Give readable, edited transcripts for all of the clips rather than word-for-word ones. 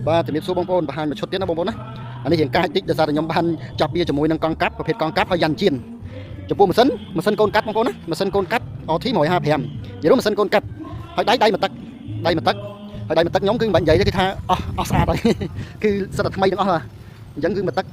បាទជំរាបសួរបងប្អូនបង្ហាញមួយឈុតទៀតណាបងប្អូនណាអានេះរៀងកាយតិចដោយសារតែខ្ញុំបានចាប់វាជាមួយនឹងកង់កាប់ប្រភេទកង់កាប់ហើយយ៉ាន់ជៀនចំពោះម៉ាស៊ីនកូនកាត់បងប្អូនណាម៉ាស៊ីនកូនកាត់ OT 155និយាយរួមម៉ាស៊ីនកូនកាត់ហើយដៃមកទឹកហើយដៃមកទឹកខ្ញុំគឺមិនបាញ់និយាយទេគឺថាអស់ស្អាតហើយគឺសិតតែថ្មីទាំងអស់ហ่าអញ្ចឹងគឺមកទឹក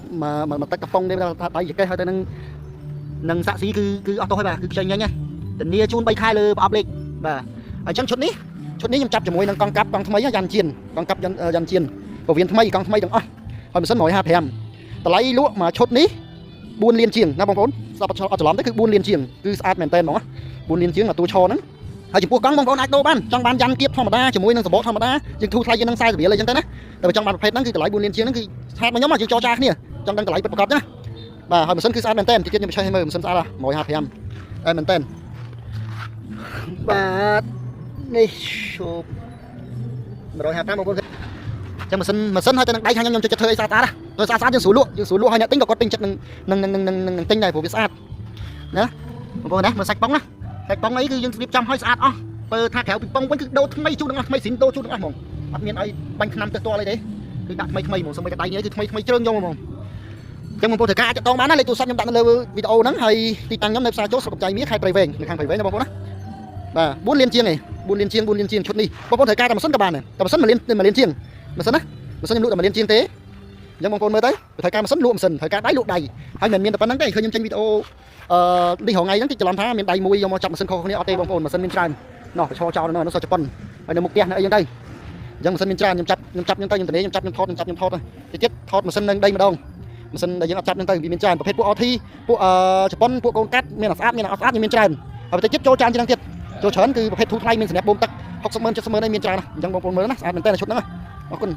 កំប៉ុងនេះថាដៃចកេះហើយទៅនឹងសាក់ស៊ីគឺអស់ទោះហើយបាទគឺខ្ចីញញហើយធានាជូន3ខែលើប្រអប់លេខបាទអញ្ចឹងឈុតនេះខ្ញុំចាប់ជាមួយនឹងកង់កាប់កង់ថ្មីយ៉ាន់ជៀនកង់កាប់យ៉ាន់ជៀនពោះវៀនថ្មីកង់ថ្មីទាំងអស់ហើយម៉ាស៊ីន155តម្លៃលក់មួយឈុតនេះ4លានជាងណាបងប្អូនស្ដាប់អត់ច្រឡំទេគឺ4លានជាងគឺស្អាតមែនតើហ្មង4លានជាងអាតួឈរហ្នឹងហើយចំពោះកង់បងប្អូនអាចដូរបានចង់បានយ៉ាន់គៀបធម្មតាជាមួយនឹងសបកធម្មតាយើងធូរថ្លៃជាងនឹង40រៀលអីចឹងទៅណាតែបើចង់បានប្រភេទហ្នឹងគឺតម្លៃ4លានជាងហ្នឹងគឺស្អាតមកខ្ញុំយើងចរចាគ្នាចង់ដឹងតម្លៃពិតប្រាកដណាបាទហើយម៉ាស៊ីនគឺស្អាតមែនតើតិចទៀតខ្ញុំបញ្ឆេះឲ្យមើលម៉ាស៊ីនស្អាត155មែនតើបាទនេះឈប់155បងប្អូនចឹងម៉ាស៊ីនហើយទៅនឹងដៃខាងខ្ញុំចិត្តធ្វើអីស្អាតណាទៅស្អាតយើងស្រួលលក់ហើយអ្នកទិញក៏គាត់ពេញចិត្តនឹងទិញដែរព្រោះវាស្អាតណាបងប្អូនណាមើលសាច់ប៉ុងណាសាច់ប៉ុងអីគឺយើងស្រៀបចំឲ្យស្អាតអស់បើថាក្រៅពីប៉ុងវិញគឺដូរថ្មីជូនទាំងអស់ថ្មីស៊ីនដូរជូនទាំងអស់ហ្មងអត់មានអីបាញ់ឆ្នាំទៅទាល់អីទេគឺដាក់ថ្មីហ្មងសូម្បីតែដៃនេះគឺថ្មីជ្រើងយកហ្មងចឹងបងប្អូនត្រូវការអាចតងបានណាលេខទូរស័ព្ទខ្ញុំដាក់នៅលើវីដេអូហ្នឹងហើយទីតាំងខ្ញុំនៅផ្សារចូលស្រុកកំចៃមាសខេត្តព្រៃវែងនៅខាងព្រៃវែងណាបងប្អូនណាបាទ4លានជាងឯង4លានជាងឈុតនេះបងប្អូនត្រូវការតែម៉ាស៊ីនក៏បានដែរតែម៉ាស៊ីន1លានជាងម៉ាស៊ីនណាម៉ាស៊ីនខ្ញុំលក់តែ1លានជាងទេអញ្ចឹងបងប្អូនមើលទៅត្រូវការម៉ាស៊ីនលក់ម៉ាស៊ីនត្រូវការដៃលក់ដៃហើយមិនមានតែប៉ុណ្្នឹងទេឃើញខ្ញុំចេញវីដេអូនេះរហងៃហ្នឹងតិចច្រឡំថាមានដៃមួយយកមកចាប់ម៉ាស៊ីនខុសគ្នាអត់ទេបងប្អូនម៉ាស៊ីនមានច្រើនណោះប្រឈរចោលនៅនោះសោះជប៉ុនហើយនៅមុខផ្ទះនៅអីហ្នឹងទៅអញ្ចឹងម៉ាស៊ីនមានច្រើនខ្ញុំចាប់ខ្ញុំទៅខ្ញុំទៅខ្ញុំចាប់ខ្ញុំថតទៅតិចទៀតថតម៉ាស៊ីននឹងដីម្ដងម៉ាស៊ីនដែលយើងអត់ចាប់ហ្នឹងទៅវាមានច្រើនប្រភេទពួក OT ពួកជប៉ុនពួកកូនកាត់មានស្អាតមានអត់ស្អាតមានច្រើនហើយតិចទៀតចូលច្រើនជាងទៀតចូលច្រើនគឺប្រភេទធូរថ្លៃមានសម្រាប់បូមទឹក60,000 70,000អីមានច្រើនណាស់អញ្ចឹងបងប្អូនមើលណាស្អាតមែនតើឈុតហ្នឹងអរគុណ